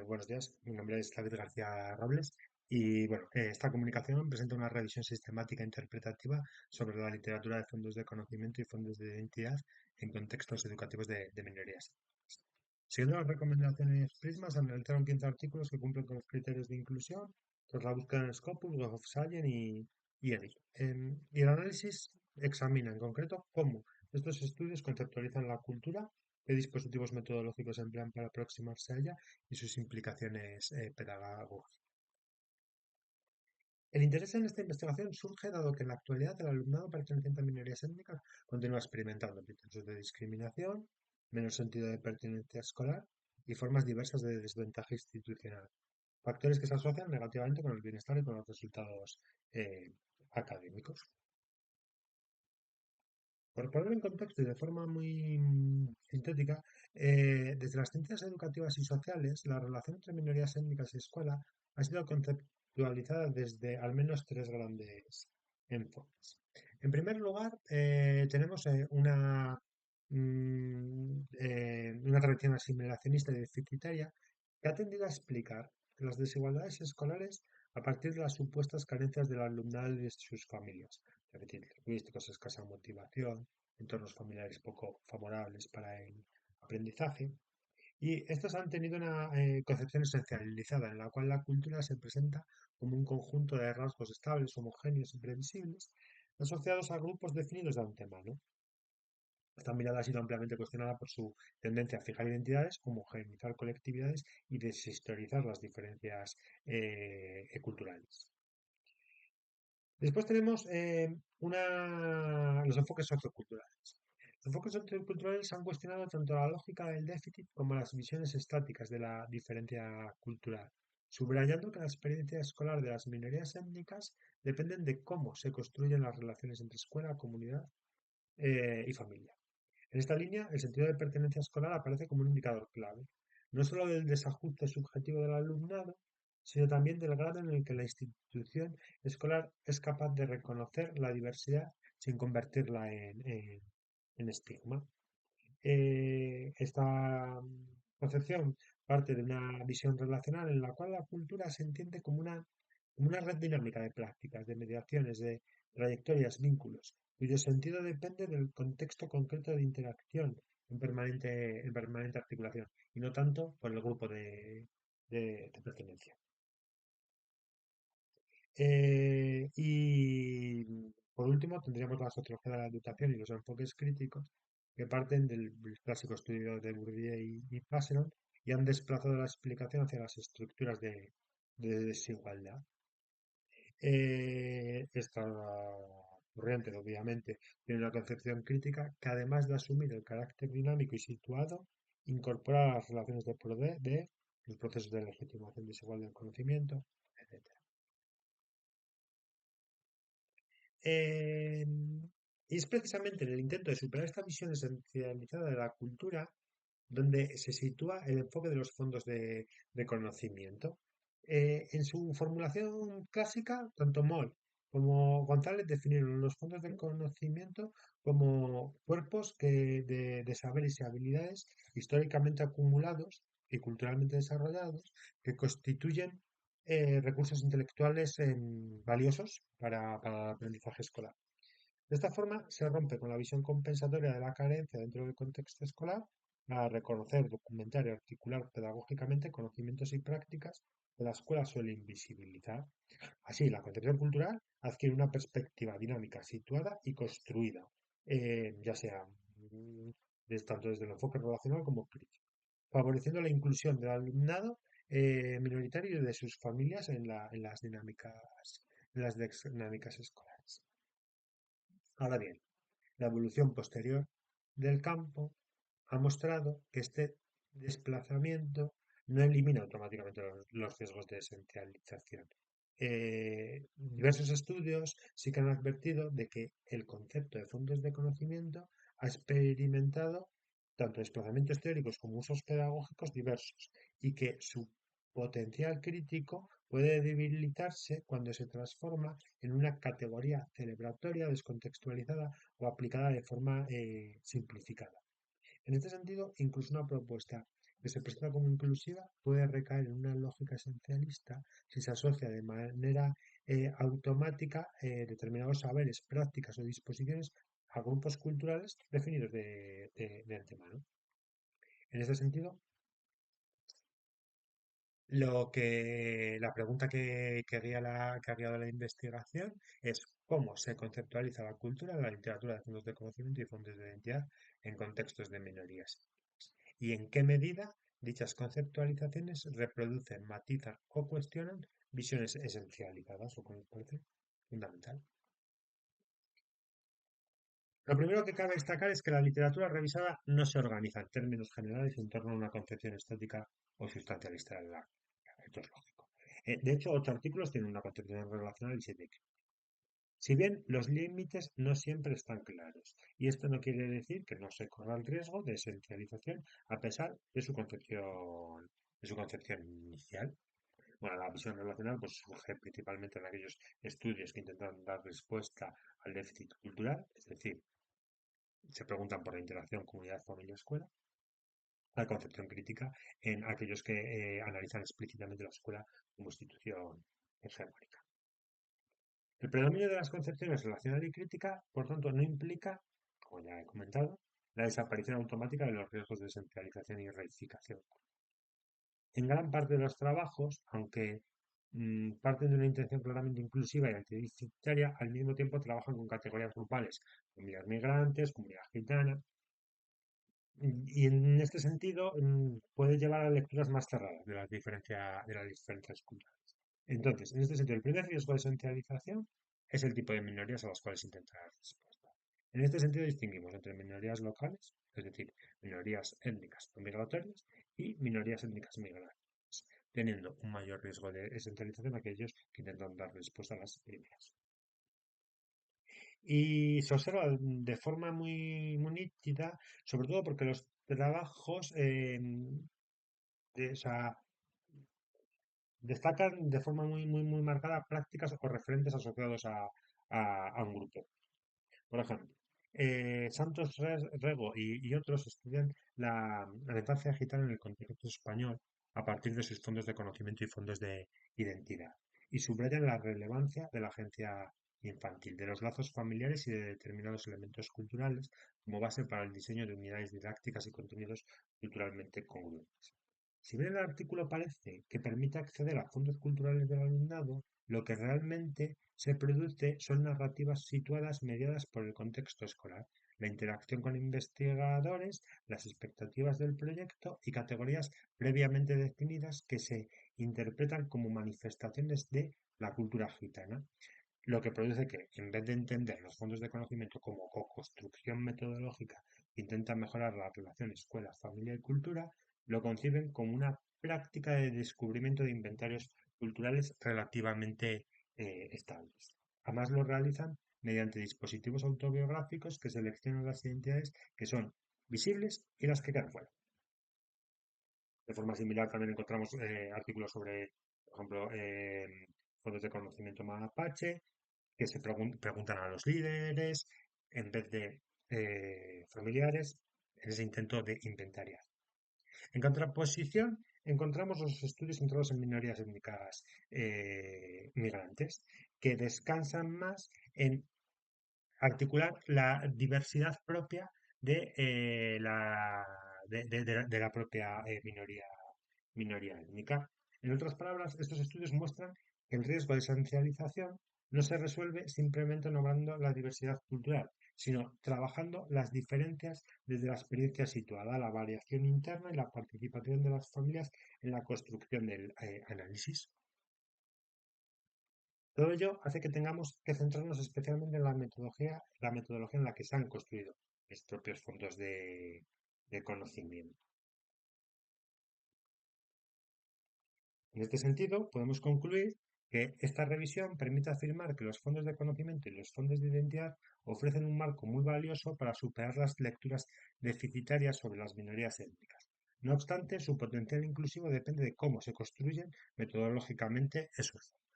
Buenos días, mi nombre es David García Robles y bueno, esta comunicación presenta una revisión sistemática e interpretativa sobre la literatura de fondos de conocimiento y fondos de identidad en contextos educativos de minorías. Siguiendo las recomendaciones Prisma, se analizaron 15 artículos que cumplen con los criterios de inclusión, tras la búsqueda en Scopus, Web of Science y EDI. Y el análisis examina en concreto cómo estos estudios conceptualizan la cultura, qué dispositivos metodológicos emplean para aproximarse a ella y sus implicaciones pedagógicas. El interés en esta investigación surge dado que en la actualidad el alumnado perteneciente a minorías étnicas continúa experimentando procesos de discriminación, menos sentido de pertenencia escolar y formas diversas de desventaja institucional, factores que se asocian negativamente con el bienestar y con los resultados eh, académicos. Por ponerlo en contexto y de forma muy sintética, desde las ciencias educativas y sociales, la relación entre minorías étnicas y escuela ha sido conceptualizada desde al menos tres grandes enfoques. En primer lugar, tenemos una tradición asimilacionista y deficitaria que ha tendido a explicar las desigualdades escolares a partir de las supuestas carencias del alumnado y de sus familias, déficits lingüísticos, escasa motivación, entornos familiares poco favorables para el aprendizaje. Y estos han tenido una concepción esencializada en la cual la cultura se presenta como un conjunto de rasgos estables, homogéneos y previsibles, asociados a grupos definidos de antemano. Esta mirada ha sido ampliamente cuestionada por su tendencia a fijar identidades, homogeneizar colectividades y deshistorizar las diferencias culturales. Después tenemos los enfoques socioculturales. Los enfoques socioculturales han cuestionado tanto la lógica del déficit como las visiones estáticas de la diferencia cultural, subrayando que la experiencia escolar de las minorías étnicas dependen de cómo se construyen las relaciones entre escuela, comunidad y familia. En esta línea, el sentido de pertenencia escolar aparece como un indicador clave, no solo del desajuste subjetivo del alumnado, sino también del grado en el que la institución escolar es capaz de reconocer la diversidad sin convertirla en estigma. Esta concepción parte de una visión relacional en la cual la cultura se entiende como una red dinámica de prácticas, de mediaciones, de trayectorias, vínculos, cuyo sentido depende del contexto concreto de interacción en permanente articulación, y no tanto por el grupo de pertenencia. Y por último, tendríamos la sociología de la educación y los enfoques críticos que parten del clásico estudio de Bourdieu y Passeron y han desplazado la explicación hacia las estructuras de desigualdad. Esta corriente, obviamente, tiene una concepción crítica que, además de asumir el carácter dinámico y situado, incorpora las relaciones de poder, de los procesos de legitimación desigual del conocimiento, etc. Eh, y es precisamente en el intento de superar esta visión esencializada de la cultura donde se sitúa el enfoque de los fondos de conocimiento. En su formulación clásica, tanto Moll como González definieron los fondos de conocimiento como cuerpos de saberes y habilidades históricamente acumulados y culturalmente desarrollados que constituyen recursos intelectuales valiosos para el aprendizaje escolar. De esta forma, se rompe con la visión compensatoria de la carencia dentro del contexto escolar a reconocer, documentar y articular pedagógicamente conocimientos y prácticas que la escuela suele invisibilizar. Así, la concepción cultural adquiere una perspectiva dinámica, situada y construida, ya sea tanto desde el enfoque relacional como crítico, favoreciendo la inclusión del alumnado minoritario y de sus familias en las dinámicas escolares. Ahora bien, la evolución posterior del campo ha mostrado que este desplazamiento no elimina automáticamente los riesgos de esencialización. Diversos estudios sí que han advertido de que el concepto de fondos de conocimiento ha experimentado tanto desplazamientos teóricos como usos pedagógicos diversos y que su potencial crítico puede debilitarse cuando se transforma en una categoría celebratoria descontextualizada o aplicada de forma simplificada. En este sentido, incluso una propuesta que se presenta como inclusiva puede recaer en una lógica esencialista si se asocia de manera automática determinados saberes, prácticas o disposiciones a grupos culturales definidos de antemano. En ese sentido, la pregunta que ha guiado la investigación es cómo se conceptualiza la cultura en la literatura de fondos de conocimiento y fondos de identidad en contextos de minorías y en qué medida dichas conceptualizaciones reproducen, matizan o cuestionan visiones esencializadas, lo que me parece fundamental. Lo primero que cabe destacar es que la literatura revisada no se organiza en términos generales en torno a una concepción estética o sustancialista del arte. Esto es lógico. De hecho, 8 artículos tienen una concepción relacional y 7 crítica. Si bien los límites no siempre están claros, y esto no quiere decir que no se corra el riesgo de esencialización a pesar de su concepción inicial. Bueno, la visión relacional pues, surge principalmente en aquellos estudios que intentan dar respuesta al déficit cultural, es decir, se preguntan por la interacción comunidad, familia, escuela. La concepción crítica en aquellos que analizan explícitamente la escuela como institución hegemónica. El predominio de las concepciones relacional y crítica, por tanto, no implica, como ya he comentado, la desaparición automática de los riesgos de esencialización y reificación. En gran parte de los trabajos, aunque parten de una intención claramente inclusiva y antidisciplinaria, al mismo tiempo trabajan con categorías grupales, comunidad migrantes, comunidad gitana, y en este sentido puede llevar a lecturas más cerradas de las diferencias culturales. Entonces, en este sentido, el primer riesgo de esencialización es el tipo de minorías a las cuales intenta dar respuesta. En este sentido, distinguimos entre minorías locales, es decir, minorías étnicas no migratorias, y minorías étnicas migrantes, teniendo un mayor riesgo de esencialización aquellos que intentan dar respuesta a las primeras. Y se observa de forma muy, muy nítida, sobre todo porque los trabajos o sea, destacan de forma muy, muy, muy marcada prácticas o referentes asociados a un grupo. Por ejemplo, Santos Rego y otros estudian la infancia gitana en el contexto español a partir de sus fondos de conocimiento y fondos de identidad. Y subrayan la relevancia de la agencia infantil, de los lazos familiares y de determinados elementos culturales como base para el diseño de unidades didácticas y contenidos culturalmente congruentes. Si bien el artículo parece que permite acceder a fondos culturales del alumnado, lo que realmente se produce son narrativas situadas mediadas por el contexto escolar, la interacción con investigadores, las expectativas del proyecto y categorías previamente definidas que se interpretan como manifestaciones de la cultura gitana, lo que produce que, en vez de entender los fondos de conocimiento como co-construcción metodológica que intenta mejorar la relación escuela, familia y cultura, lo conciben como una práctica de descubrimiento de inventarios culturales relativamente estables. Además lo realizan mediante dispositivos autobiográficos que seleccionan las identidades que son visibles y las que quedan fuera. De forma similar también encontramos artículos sobre, por ejemplo, fondos de conocimiento mapache, que se preguntan a los líderes en vez de familiares en ese intento de inventariar. En contraposición, encontramos los estudios centrados en minorías étnicas migrantes, que descansan más en articular la diversidad propia de la propia minoría étnica. En otras palabras, estos estudios muestran que el riesgo de esencialización no se resuelve simplemente nombrando la diversidad cultural, sino trabajando las diferencias desde la experiencia situada, la variación interna y la participación de las familias en la construcción del análisis. Todo ello hace que tengamos que centrarnos especialmente en la metodología en la que se han construido los propios fondos de conocimiento. En este sentido, podemos concluir que esta revisión permite afirmar que los fondos de conocimiento y los fondos de identidad ofrecen un marco muy valioso para superar las lecturas deficitarias sobre las minorías étnicas. No obstante, su potencial inclusivo depende de cómo se construyen metodológicamente esos fondos.